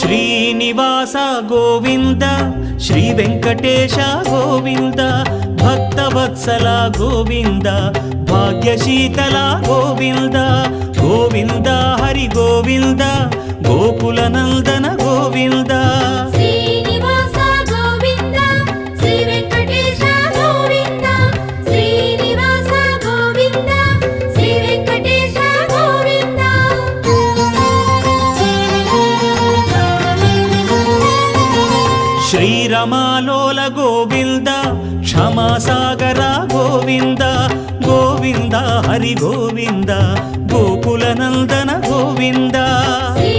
Srinivasa Govinda Shri Venkatesha Govinda Bhaktavatsala Govinda భాగ్యశీతల Govinda Govinda Hari Govinda Gokula Nandana Govinda Srinivasa Govinda Shri Venkatesha Govinda Srinivasa Govinda Shri Venkatesha Govinda శ్రీరమాలోల Govinda క్షమాసాగర Govinda Govinda Hari Govinda Gokula Nandana Govinda Shri